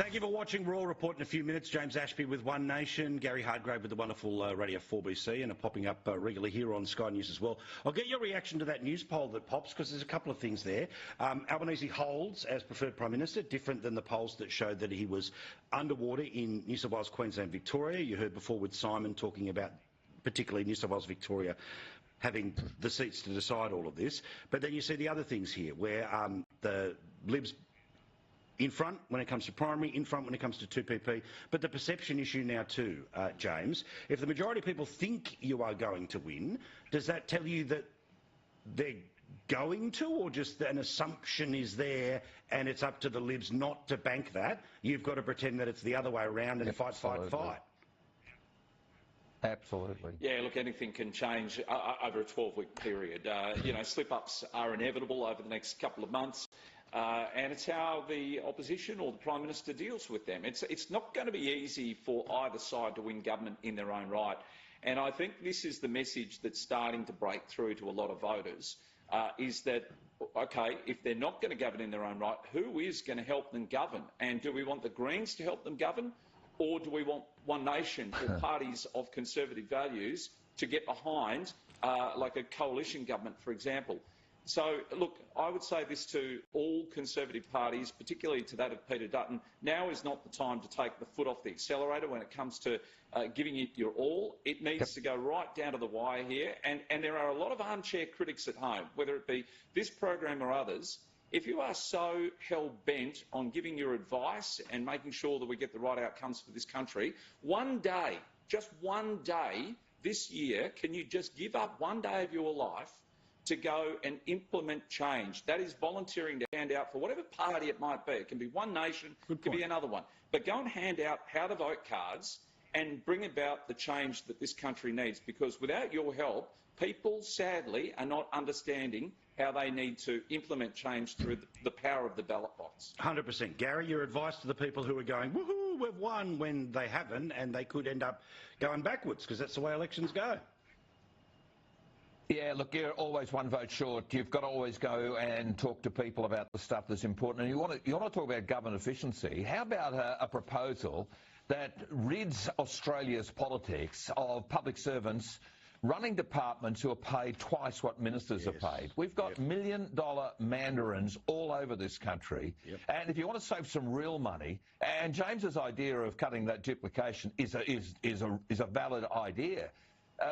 Thank you for watching Raw Report in a few minutes. James Ashby with One Nation, Gary Hardgrave with the wonderful Radio 4BC, and are popping up regularly here on Sky News as well. I'll get your reaction to that news poll that pops, because there's a couple of things there. Albanese holds as preferred Prime Minister, different than the polls that showed that he was underwater in New South Wales, Queensland, Victoria. You heard before with Simon talking about particularly New South Wales, Victoria, having the seats to decide all of this. But then you see the other things here, where the Libs in front when it comes to primary, in front when it comes to 2PP. But the perception issue now too, James, if the majority of people think you are going to win, does that tell you that they're going to, or just an assumption is there and it's up to the Libs not to bank that? You've got to pretend that it's the other way around and fight. Absolutely. Yeah, look, anything can change over a 12-week period. Slip-ups are inevitable over the next couple of months. And it's how the opposition or the Prime Minister deals with them. It's not going to be easy for either side to win government in their own right. And I think this is the message that's starting to break through to a lot of voters, is that, OK, if they're not going to govern in their own right, who is going to help them govern? And do we want the Greens to help them govern? Or do we want One Nation or parties of conservative values to get behind, like a coalition government, for example? So, look, I would say this to all Conservative parties, particularly to that of Peter Dutton. Now is not the time to take the foot off the accelerator when it comes to giving it your all. It needs to go right down to the wire here. And there are a lot of armchair critics at home, whether it be this program or others. If you are so hell-bent on giving your advice and making sure that we get the right outcomes for this country, one day, just one day this year, can you just give up one day of your life to go and implement change? That is volunteering to hand out for whatever party it might be. It can be One Nation, it can be another one. But go and hand out how to vote cards and bring about the change that this country needs, because without your help, people, sadly, are not understanding how they need to implement change through the power of the ballot box. 100%. Gary, your advice to the people who are going, woohoo, we've won, when they haven't, and they could end up going backwards, because that's the way elections go. Yeah, look, you're always one vote short. You've got to always go and talk to people about the stuff that's important. And you want to talk about government efficiency. How about a proposal that rids Australia's politics of public servants running departments who are paid twice what ministers are paid? We've got million-dollar mandarins all over this country. And if you want to save some real money, and James's idea of cutting that duplication is a valid idea.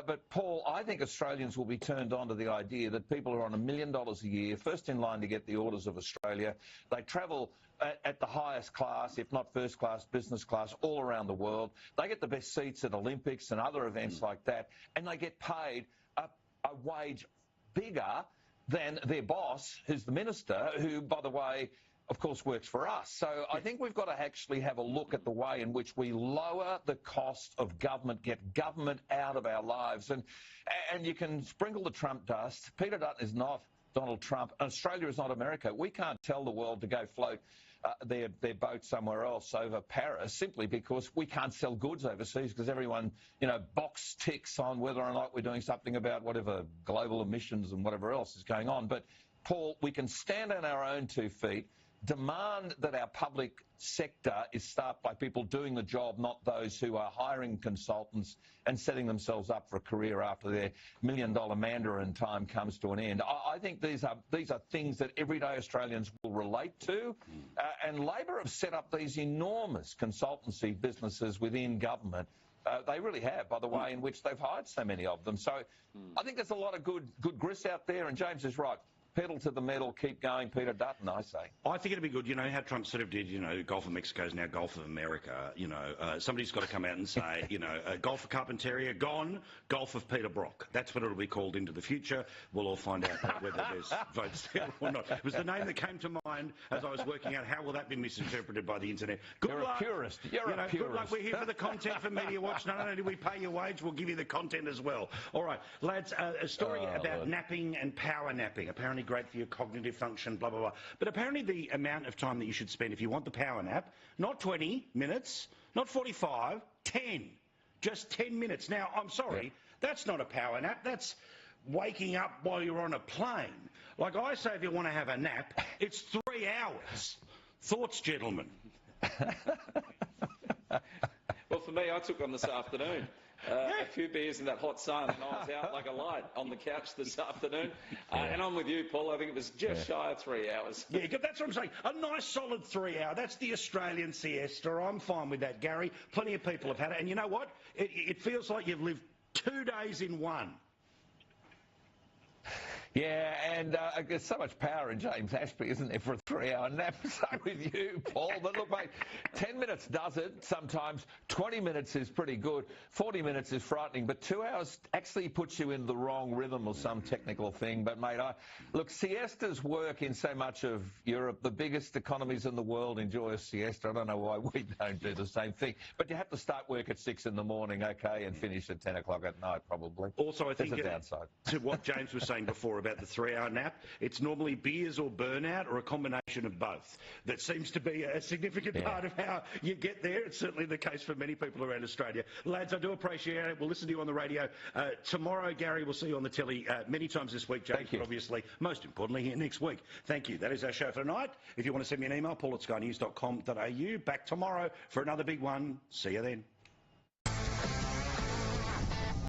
But, Paul, I think Australians will be turned on to the idea that people are on $1 million a year, first in line to get the orders of Australia. They travel at the highest class, if not first class, business class, all around the world. They get the best seats at Olympics and other events like that, and they get paid a wage bigger than their boss, who's the minister, who, by the way, of course, works for us. So I think we've got to actually have a look at the way in which we lower the cost of government, get government out of our lives. And you can sprinkle the Trump dust. Peter Dutton is not Donald Trump. Australia is not America. We can't tell the world to go float their boat somewhere else over Paris simply because we can't sell goods overseas, because everyone, box ticks on whether or not we're doing something about whatever global emissions and whatever else is going on. But, Paul, we can stand on our own 2 feet, demand that our public sector is staffed by people doing the job, not those who are hiring consultants and setting themselves up for a career after their million-dollar mandarin time comes to an end. I think these are things that everyday Australians will relate to. And Labor have set up these enormous consultancy businesses within government. They really have, by the way in which they've hired so many of them. So I think there's a lot of good grist out there, and James is right. Pedal to the metal, keep going, Peter Dutton, I say. I think it'd be good, how Trump sort of did, Gulf of Mexico is now Gulf of America. Somebody's got to come out and say, Gulf of Carpentaria gone, Gulf of Peter Brock. That's what it'll be called into the future. We'll all find out whether there's votes there or not. It was the name that came to mind as I was working out how will that be misinterpreted by the internet. You're a purist. You're a purist. Good luck. We're here for the content for Media Watch. Not only do we pay your wage, we'll give you the content as well. All right, lads, a story about napping and power napping. Apparently great for your cognitive function, blah, blah, blah. But apparently the amount of time that you should spend if you want the power nap, not 20 minutes, not 45, 10. Just 10 minutes. Now, I'm sorry, that's not a power nap. That's waking up while you're on a plane. Like I say, if you want to have a nap, it's 3 hours. Thoughts, gentlemen? Well, for me, I took one this afternoon. A few beers in that hot sun, and I was out like a light on the couch this afternoon. And I'm with you, Paul. I think it was just shy of 3 hours. Yeah, that's what I'm saying. A nice solid 3 hour. That's the Australian siesta. I'm fine with that, Gary. Plenty of people have had it. And you know what? It feels like you've lived 2 days in one. Yeah, and there's so much power in James Ashby, isn't there, for a 3 hour nap? Same with you, Paul. But look, mate, 10 minutes does it sometimes. 20 minutes is pretty good. 40 minutes is frightening. But 2 hours actually puts you in the wrong rhythm or some technical thing. But, mate, look, siestas work in so much of Europe. The biggest economies in the world enjoy a siesta. I don't know why we don't do the same thing. But you have to start work at 6 in the morning, OK, and finish at 10 o'clock at night, probably. Also, I think there's a downside to what James was saying before about the 3 hour nap, it's normally beers or burnout or a combination of both. That seems to be a significant part of how you get there. It's certainly the case for many people around Australia. Lads, I do appreciate it. We'll listen to you on the radio. Tomorrow, Gary, we'll see you on the telly many times this week, James, but obviously, most importantly, here next week. Thank you. That is our show for tonight. If you want to send me an email, paul@skynews.com.au. Back tomorrow for another big one. See you then.